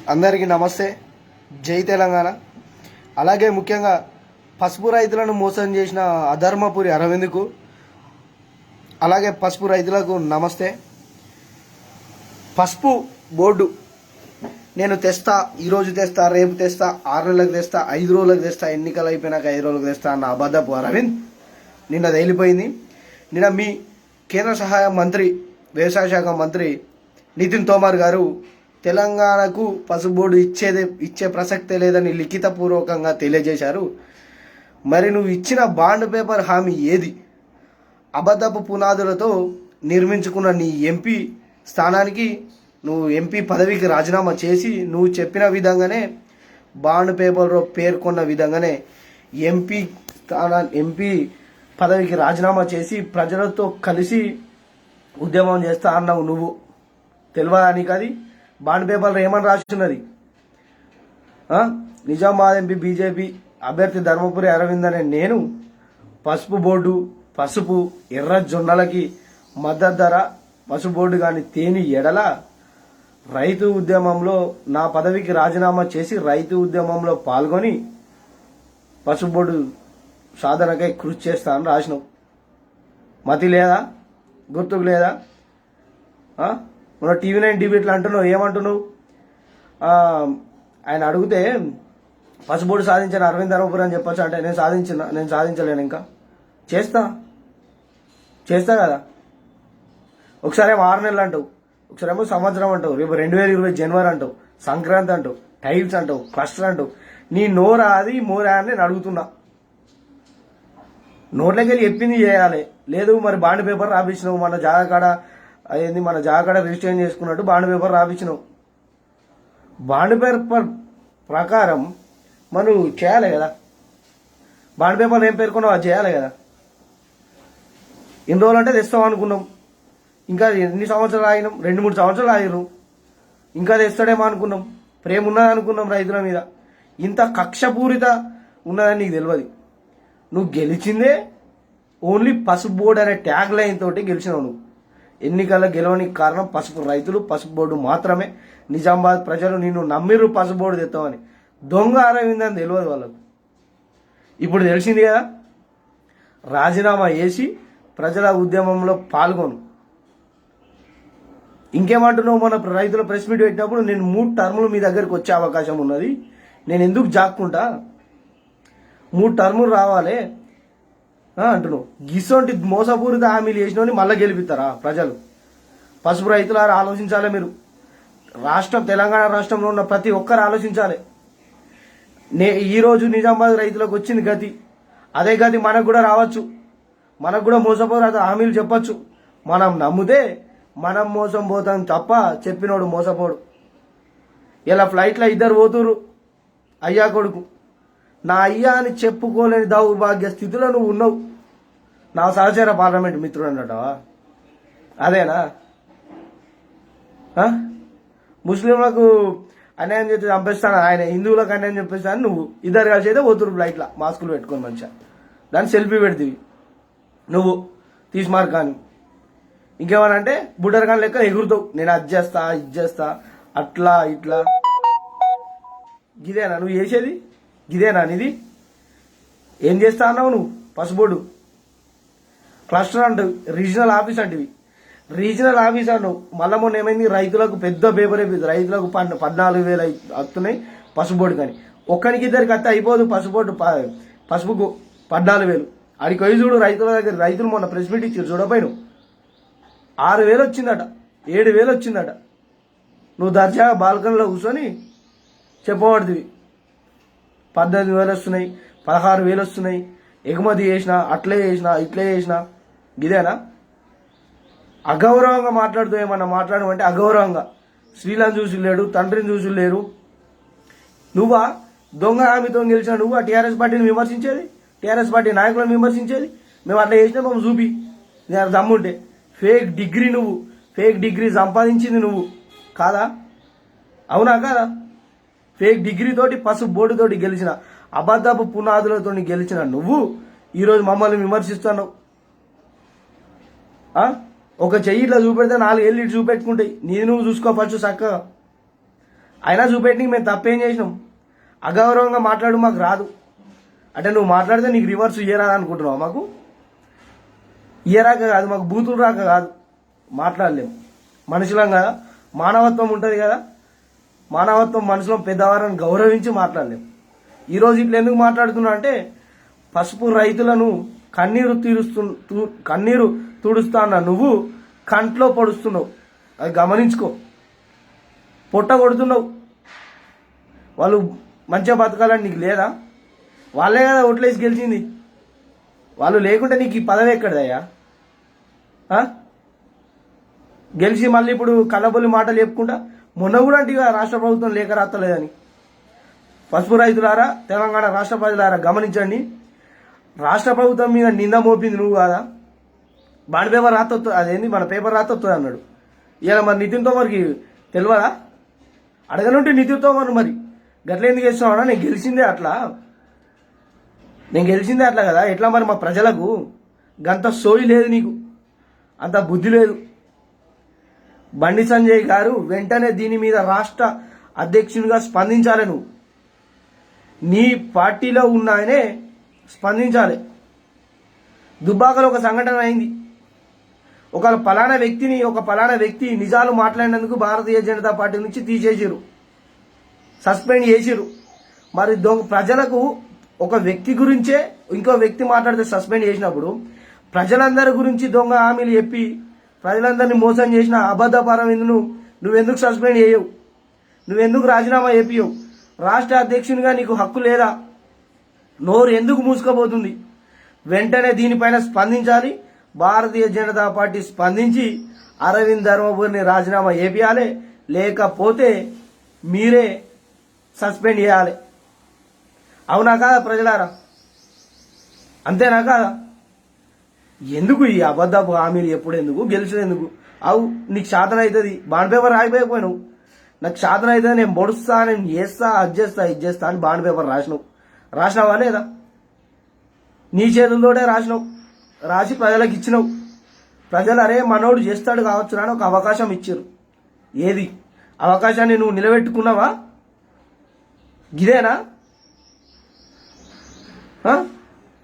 అందరికీ నమస్తే. జై తెలంగాణ. అలాగే ముఖ్యంగా పసుపు రైతులను మోసం చేసిన అధర్మపురి అరవింద్కు, అలాగే పసుపు రైతులకు నమస్తే. పసుపు బోర్డు నేను తెస్తా, ఈరోజు తెస్తా, రేపు తెస్తా, 6 నెలలకు తెస్తా, 5 రోజులకు తెస్తా, ఎన్నికలు అయిపోయినాక 5 రోజులకు తెస్తా అన్న అబద్ధపు అరవింద్ నిన్న తేలిపోయింది. నిన్న మీ కేంద్ర సహాయ మంత్రి, వ్యవసాయ శాఖ మంత్రి నితిన్ తోమర్ గారు తెలంగాణకు పసుపు బోర్డు ఇచ్చే ప్రసక్తే లేదని లిఖితపూర్వకంగా తెలియజేశారు. మరి నువ్వు ఇచ్చిన బాండ్ పేపర్ హామీ ఏది? అబద్ధపు పునాదులతో నిర్మించుకున్న నీ ఎంపీ స్థానానికి నువ్వు ఎంపీ పదవికి రాజీనామా చేసి నువ్వు చెప్పిన విధంగానే బాండ్ పేపర్లో పేర్కొన్న విధంగానే ఎంపీ పదవికి రాజీనామా చేసి ప్రజలతో కలిసి ఉద్యమం చేస్తా అన్నావు. నువ్వు తెలియదా నీకు? అది బాండ్ పేపర్లో ఏమని రాస్తున్నది? నిజామాబాద్ ఎంపీ బీజేపీ అభ్యర్థి ధర్మపురి అరవింద్ అనే నేను పసుపు బోర్డు, పసుపు ఎర్ర జొన్నలకి మద్దతు ధర పసుపు బోర్డు కానీ తేని ఎడల రైతు ఉద్యమంలో నా పదవికి రాజీనామా చేసి రైతు ఉద్యమంలో పాల్గొని పసుపు బోర్డు సాధనకై కృషి చేస్తా అని రాసినావు. మతి లేదా? గుర్తుకు లేదా? మన TV9 డిబేట్లు అంటున్నావు, ఏమంటున్నావు? ఆయన అడిగితే పసుపు బోర్డు సాధించిన అరవింద్ ధర్మపురి అని చెప్పొచ్చు అంటే నేను సాధించలేను, ఇంకా చేస్తా కదా. ఒకసారేమో 6 నెలలు అంటావు, ఒకసారేమో సంవత్సరం అంటావు, రేపు 2020 జనవరి అంటావు, సంక్రాంతి అంటావు, టైల్స్ అంటావు, క్లస్టర్ అంటావు. నీ నోరా అది మోరా అని నేను అడుగుతున్నా. నోట్లోకి వెళ్ళి చెప్పింది చేయాలి. లేదు మరి బాండ్ పేపర్ రాపించినావు, మన జాగాకాడ రిజిస్ట్రేషన్ చేసుకున్నట్టు బాండ్ పేపర్ రాపించినావు. బాండ్ పేపర్ ప్రకారం మనం చేయాలి కదా. బాండ్ పేపర్ ఏం పేర్కొన్నావు అది చేయాలి కదా. ఎన్ని రోజులు అంటే తెస్తాం అనుకున్నాం, ఇంకా ఎన్ని సంవత్సరాలు ఆగినాం? 2-3 సంవత్సరాలు ఆగిరు, ఇంకా తెస్తాడేమో అనుకున్నాం. ప్రేమ ఉన్నది అనుకున్నాం రైతుల మీద. ఇంత కక్షపూరిత ఉన్నదని నీకు తెలియదు. నువ్వు గెలిచిందే ఓన్లీ పసుపు బోర్డు అనే ట్యాగ్ లైన్ తోటి గెలిచినావు. నువ్వు ఎన్నికల్లో గెలవడానికి కారణం పసుపు రైతులు, పసుపు బోర్డు మాత్రమే. నిజామాబాద్ ప్రజలు నిన్ను నమ్మిరు పసుపు బోర్డు తెస్తామని. దొంగ అరవింద్ అని తెలియదు వాళ్ళకు. ఇప్పుడు తెలిసింది కదా. రాజీనామా చేసి ప్రజల ఉద్యమంలో పాల్గొను. ఇంకేమంటున్నావు? మన రైతుల ప్రెస్ మీట్ పెట్టినప్పుడు నేను 3 టర్ములు మీ దగ్గరికి వచ్చే అవకాశం ఉన్నది, నేను ఎందుకు జాక్కుంటా, 3 టర్ములు రావాలి అంటున్నావు. గిసొంటి మోసపూరిత హామీలు చేసినోని మళ్ళీ గెలిపిస్తారా ప్రజలు? పసుపు రైతులారా ఆలోచించాలి మీరు. తెలంగాణ రాష్ట్రంలో ఉన్న ప్రతి ఒక్కరు ఆలోచించాలి. ఈరోజు నిజామాబాద్ రైతులకు వచ్చింది గతి, అదే గతి మనకు కూడా రావచ్చు. మనకు కూడా మోసపూరిత హామీలు చెప్పచ్చు. మనం నమ్మితే మనం మోసం పోతాం తప్ప చెప్పినోడు మోసపోడు. ఇలా ఫ్లైట్లో 2 పోతురు, అయ్యా కొడుకు. నా అయ్యా అని చెప్పుకోలేని దౌర్భాగ్య స్థితిలో నువ్వు ఉన్నావు. నా సహచర పార్లమెంట్ మిత్రుడు అన్నట్టవా? అదేనా? ముస్లింలకు అన్యాయం చేసి చంపేస్తాను, ఆయన హిందువులకు అన్యాయం చెప్పేస్తాను. నువ్వు ఇద్దరు కలిసి అయితే పోతురు ఫ్లైట్లో మాస్కులు పెట్టుకొని మంచిగా. దాన్ని సెల్ఫీ పెడుతుంది నువ్వు తీసి కానీ. ఇంకేమనంటే బుడ్డర్ కానీ లెక్క ఎగురుతావు. నేను అది చేస్తా, ఇది చేస్తా, అట్లా ఇట్లా. గిదేనా నువ్వు చేసేది? గిదేనా నీది? ఏం చేస్తా అన్నావు నువ్వు? పసుబోర్డు క్లస్టర్ అంటావు, రీజనల్ ఆఫీస్ అంటివి. రీజనల్ ఆఫీస్ అన్నావు. మళ్ళీ మొన్న ఏమైంది? రైతులకు పెద్ద పేపర్ అయిపోయింది. రైతులకు 14,000 వస్తున్నాయి పసుబోర్డు కానీ. ఒక్కరికి ఇద్దరికి అత్తే అయిపోదు పసుబోర్డు. పసుపుకు 14,000. అడికి పోయి చూడు రైతుల దగ్గర. రైతులు మొన్న ప్రెస్ మీట్ ఇచ్చారు చూడపోయినావు. 6,000 వచ్చిందట, 7,000 వచ్చిందట. నువ్వు దర్జాగా బాల్కనీలో కూర్చొని చెప్పబడుతుంది 18,000 వస్తున్నాయి, 16,000 వస్తున్నాయి, ఎగుమతి చేసిన, అట్లే చేసిన, ఇట్లే చేసిన. ఇదేనా? అగౌరవంగా మాట్లాడుతూ ఏమన్నా మాట్లాడమంటే అగౌరవంగా. స్త్రీలను చూసి లేడు, తండ్రిని చూసి లేరు. నువ్వా దొంగ హామీతో గెలిచిన నువ్వు ఆ టీఆర్ఎస్ పార్టీని విమర్శించేది, టీఆర్ఎస్ పార్టీ నాయకులను విమర్శించేది? మేము అట్లా చేసినా మేము చూపి నేను దమ్ముంటే. ఫేక్ డిగ్రీ సంపాదించింది నువ్వు కాదా? అవునా కాదా? ఫేక్ డిగ్రీ తోటి పసుపు బోర్డు తోటి గెలిచిన, అబద్ధపు పునాదులతో గెలిచిన నువ్వు ఈరోజు మమ్మల్ని విమర్శిస్తున్నావు. ఒక చెయ్యి ఇట్లా చూపెడితే 4 ఏళ్ళు ఇటు చూపెట్టుకుంటాయి. నువ్వు చూసుకో ఫస్ట్ చక్కగా. అయినా చూపెట్టి మేము తప్పేం చేసినాం? అగౌరవంగా మాట్లాడు మాకు రాదు అంటే నువ్వు మాట్లాడితే నీకు రివర్స్ ఇయ్యరాదు అనుకుంటున్నావు? మాకు ఇయ్యరాక కాదు, మాకు బూతులు రాక కాదు, మాట్లాడలేము. మనుషులం కదా, మానవత్వం ఉంటుంది కదా, మానవత్వం మనుషులం పెద్దవారిని గౌరవించి మాట్లాడలేము. ఈరోజు ఇట్లా ఎందుకు మాట్లాడుతున్నా అంటే పసుపు రైతులను కన్నీరు తుడుస్తాన్న నువ్వు కంట్లో పొడుస్తున్నావు. అది గమనించుకో. పొట్ట కొడుతున్నావు. వాళ్ళు మంచిగా బతకాలని నీకు లేదా? వాళ్ళే కదా ఓట్లేసి గెలిచింది. వాళ్ళు లేకుంటే నీకు ఈ పదవి ఎక్కడదయ్యా? గెలిచి మళ్ళీ ఇప్పుడు కళ్ళబొల్లి మాటలు చెప్పుకుంటా మొన్న కూడా అంటే రాష్ట్ర ప్రభుత్వం లేఖ రాస్తలేదని. పసుపు రైతులారా, తెలంగాణ రాష్ట్ర ప్రజలారా గమనించండి. రాష్ట్ర ప్రభుత్వం మీద నింద మోపింది నువ్వు కాదా? బాండ్ పేపర్ రాత్తొస్తుంది, అదేంది మన పేపర్ రాత్తొస్తుంది అన్నాడు. ఇలా మరి నితిన్ తోమర్కి తెలియదా? అడగనుంటే నితిన్ తోమర్ మరి గట్ల ఎందుకు చేస్తున్నావునా? నేను గెలిచిందే అట్లా కదా. ఎట్లా మరి మా ప్రజలకు గంత సోయి లేదు, నీకు అంత బుద్ధి లేదు. బండి సంజయ్ గారు వెంటనే దీని మీద రాష్ట్ర అధ్యక్షునిగా స్పందించాలి. నువ్వు నీ పార్టీలో ఉన్నాయనే స్పందించాలి. దుబ్బాకలో ఒక సంఘటన అయింది. ఒక పలానా వ్యక్తి నిజాలు మాట్లాడినందుకు భారతీయ జనతా పార్టీ నుంచి తీసేసిరు, సస్పెండ్ చేసిరు. మరి ప్రజలకు ఒక వ్యక్తి గురించే ఇంకో వ్యక్తి మాట్లాడితే సస్పెండ్ చేసినప్పుడు ప్రజలందరి గురించి దొంగ హామీలు చెప్పి ప్రజలందరినీ మోసం చేసిన అబద్ధపరం నువ్వెందుకు సస్పెండ్ చేయవు? నువ్వెందుకు రాజీనామా చేపియవు? రాష్ట్ర అధ్యక్షునిగా నీకు హక్కు లేదా? నోరు ఎందుకు మూసుకుపోతుంది? వెంటనే దీనిపైన స్పందించాలి. భారతీయ జనతా పార్టీ స్పందించి అరవింద్ ధర్మపురిని రాజీనామా చేపియాలి, లేకపోతే మీరే సస్పెండ్ చేయాలి. అవునా కాదా ప్రజలారా? అంతేనా కాదా? ఎందుకు ఈ అబద్ధపు హామీలు ఎప్పుడెందుకు? గెలిచేందుకు? అవు నీకు శాతం అవుతుంది. బాండ్ పేపర్ రాయిపోయిపోయినావు. నాకు శాతం అవుతుంది, నేను పొడుస్తా, నేను చేస్తా, అది చేస్తా అని బాండ్ పేపర్ రాసినావా లేదా? నీ చేతులతోటే రాసి ప్రజలకు ఇచ్చినావు. ప్రజలు అరే మనోడు చేస్తాడు కావచ్చు అని ఒక అవకాశం ఇచ్చారు. ఏది అవకాశాన్ని నువ్వు నిలబెట్టుకున్నావా? గిదేనా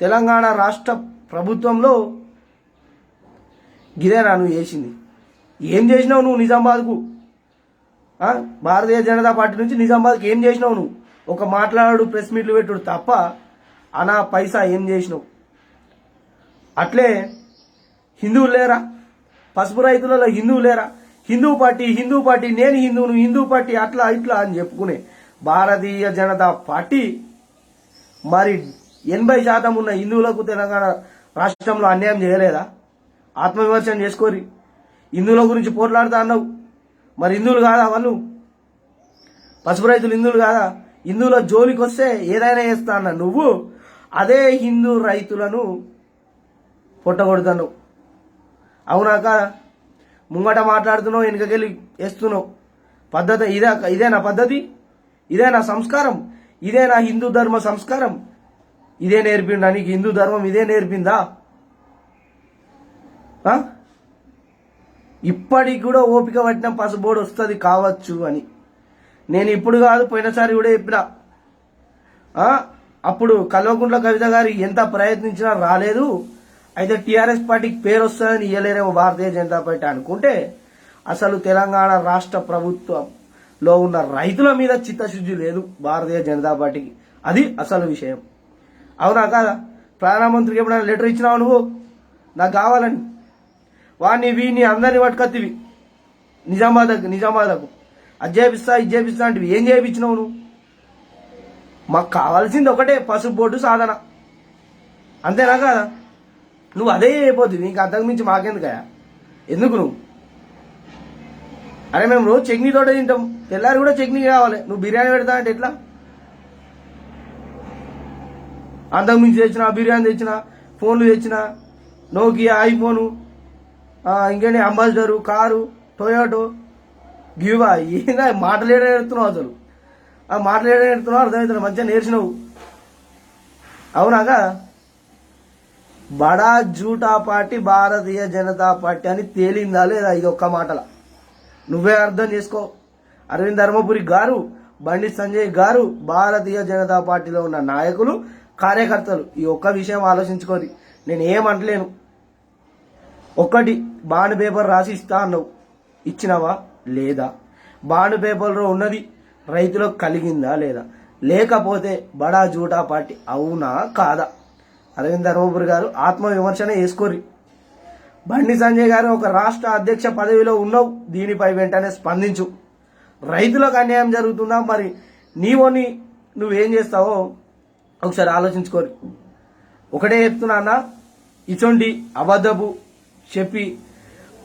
తెలంగాణ రాష్ట్ర ప్రభుత్వంలో? గిదేనా నువ్వు చేసింది? ఏం చేసినావు నువ్వు నిజామాబాద్కు? భారతీయ జనతా పార్టీ నుంచి నిజామాబాద్కి ఏం చేసినావు నువ్వు? ఒక మాట్లాడు, ప్రెస్ మీట్లు పెట్టుడు తప్ప అనా పైసా ఏం చేసినావు? అట్లే హిందువులు లేరా? పసుపు రైతులలో హిందువు లేరా? హిందూ పార్టీ నేను హిందువును, హిందూ పార్టీ అట్లా ఇట్లా అని చెప్పుకునే భారతీయ జనతా పార్టీ మరి 80% ఉన్న హిందువులకు తెలంగాణ రాష్ట్రంలో అన్యాయం చేయలేదా? ఆత్మవిమర్శనం చేసుకోరి. హిందువుల గురించి పోట్లాడుతా అన్నావు, మరి హిందువులు కాదా వాళ్ళు? పసుపు రైతులు హిందువులు కాదా? హిందువుల జోలికి వస్తే ఏదైనా చేస్తా అన్న నువ్వు అదే హిందూ రైతులను పొట్టగొడుతున్నావు. అవునా కాదా? ముంగట మాట్లాడుతున్నావు, వెనుకకెళ్ళి వేస్తున్నావు. పద్ధతి ఇదేనా పద్ధతి? ఇదేనా సంస్కారం? ఇదేనా హిందూ ధర్మ సంస్కారం? ఇదే నేర్పిండా నీకు? హిందూ ధర్మం ఇదే నేర్పిందా? ఇప్పటికి కూడా ఓపిక పట్టిన పసుబోర్డు వస్తుంది కావచ్చు అని నేను ఇప్పుడు కాదు, పోయినసారి కూడా చెప్పిన. అప్పుడు కల్వకుంట్ల కవిత గారు ఎంత ప్రయత్నించినా రాలేదు. అయితే టీఆర్ఎస్ పార్టీకి పేరు వస్తుందని ఇయ్యలేరేమో భారతీయ జనతా పార్టీ అనుకుంటే అసలు తెలంగాణ రాష్ట్ర ప్రభుత్వంలో ఉన్న రైతుల మీద చిత్తశుద్ధి లేదు భారతీయ జనతా పార్టీకి. అది అసలు విషయం. అవునా కాదా? ప్రధానమంత్రికి ఎప్పుడైనా లెటర్ ఇచ్చినావు నువ్వు నాకు కావాలని? వాడిని వీడిని అందరినీ పట్టుకొత్తివి నిజామాబాద్కు. అది చేపిస్తా ఇది చేపిస్తా అంటే ఏం చేయించినావు నువ్వు? మాకు కావాల్సింది ఒకటే, పసుపు బోర్డు సాధన. అంతేనా కాదా? నువ్వు అదే అయిపోతుంది, నీకు అంతకుమించి మాకెందుకయా? ఎందుకు నువ్వు? అరే మేము రోజు చట్నీ తోట తింటాం, తెల్లారి కూడా చట్నీ కావాలి. నువ్వు బిర్యానీ పెడతా అంటే ఎట్లా? అంతకుమించి తెచ్చిన, బిర్యానీ తెచ్చిన, ఫోన్లు తెచ్చిన, నోకియా, ఐఫోను, ఇంకేంటి అంబాసిడరు, కారు, టొయోటో, గివా. ఏందా మాటలేడెడుతున్నావు అసలు? మాటలేడెడుతున్నావు అర్థమవుతుంది. మంచిగా నేర్చినావు. అవునాగా? బడా జూటా పార్టీ భారతీయ జనతా పార్టీ అని తేలిందా లేదా? ఇది ఒక్క మాటల నువ్వే అర్థం చేసుకో. అరవింద్ ధర్మపురి గారు, బండి సంజయ్ గారు, భారతీయ జనతా పార్టీలో ఉన్న నాయకులు, కార్యకర్తలు ఈ ఒక్క విషయం ఆలోచించుకోరి. నేను ఏమంటలేను. ఒక్కటి, బాండ్ పేపర్ రాసి ఇస్తా అన్నావు, ఇచ్చినావా లేదా? బాండ్ పేపర్లో ఉన్నది రైతులకు కలిగిందా లేదా? లేకపోతే బడా జూటా పార్టీ అవునా కాదా? అరవింద్ ధర్మపురి గారు ఆత్మవిమర్శన చేసుకోరి. బండి సంజయ్ గారు ఒక రాష్ట్ర అధ్యక్ష పదవిలో ఉన్నావు, దీనిపై వెంటనే స్పందించు. రైతులకు అన్యాయం జరుగుతుందా, మరి నీవోని నువ్వేం చేస్తావో ఒకసారి ఆలోచించుకోరు. ఒకటే చెప్తున్నా అన్న, ఇటువంటి అబద్ధపు చెప్పి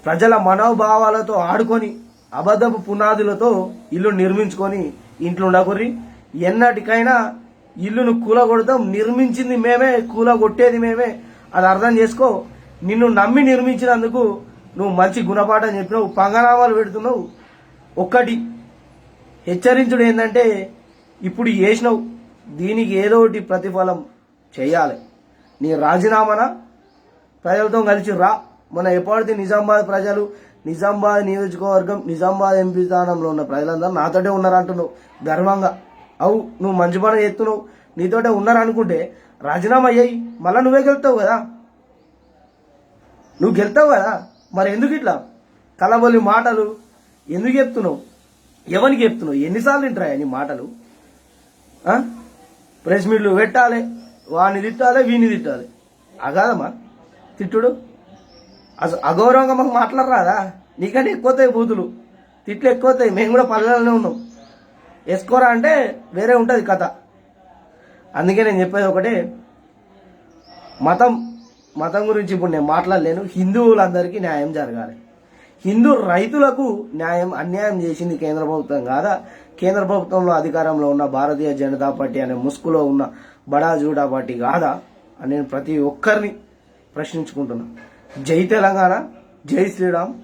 ప్రజల మనోభావాలతో ఆడుకొని అబద్ధపు పునాదులతో ఇల్లు నిర్మించుకొని ఇంట్లో ఉండకూర్రి. ఎన్నటికైనా ఇల్లును కూలగొడతాం, నిర్మించింది మేమే, కూలగొట్టేది మేమే, అది అర్థం చేసుకో. నిన్ను నమ్మి నిర్మించినందుకు నువ్వు మంచి గుణపాఠం చెప్పినావు, పంగనామాలు పెడుతున్నావు. ఒక్కటి హెచ్చరించుడు ఏంటంటే, ఇప్పుడు చేసినావు, దీనికి ఏదో ఒకటి ప్రతిఫలం చేయాలి. నీ రాజీనామాన ప్రజలతో కలిసి రా. మన ఎప్పటికీ నిజామాబాద్ ప్రజలు, నిజామాబాద్ నియోజకవర్గం, నిజామాబాద్ ఎంపీ స్థానంలో ఉన్న ప్రజలందరూ నాతోటే ఉన్నారంటున్నావు గర్వంగా. అవు, నువ్వు మంచి పని చేస్తున్నావు, నీతోటే ఉన్నారనుకుంటే రాజీనామా అయ్యాయి, మళ్ళీ నువ్వే గెలుతావు కదా. నువ్వు గెలుతావు కదా, మరి ఎందుకు ఇట్లా కలబొల్లి మాటలు ఎందుకు చెప్తున్నావు? ఎవరికి చెప్తున్నావు? ఎన్నిసార్లు వింటారా నీ మాటలు? ప్రెస్ మీట్లు పెట్టాలి, వాడిని తిట్టాలి, వీడిని తిట్టాలి. అగాదమ్మా తిట్టుడు? అసలు అగౌరవంగా మాకు మాట్లాడరాదా? నీకంటే ఎక్కువతాయి బూతులు, తిట్లు ఎక్కువతాయి. మేము కూడా పల్లెల్లోనే ఉన్నాం, వేసుకోరా అంటే వేరే ఉంటుంది కథ. అందుకే నేను చెప్పేది ఒకటే, మతం గురించి ఇప్పుడు నేను మాట్లాడలేను. హిందువులందరికీ న్యాయం జరగాలి. హిందూ రైతులకు అన్యాయం చేసింది కేంద్ర ప్రభుత్వం కాదా? కేంద్ర ప్రభుత్వంలో అధికారంలో ఉన్న భారతీయ జనతా పార్టీ అనే ముసుగులో ఉన్న బడా జూడా పార్టీ కాదా అని నేను ప్రతి ఒక్కరిని ప్రశ్నించుకుంటున్నా. జై తెలంగాణ, జై శ్రీరామ్.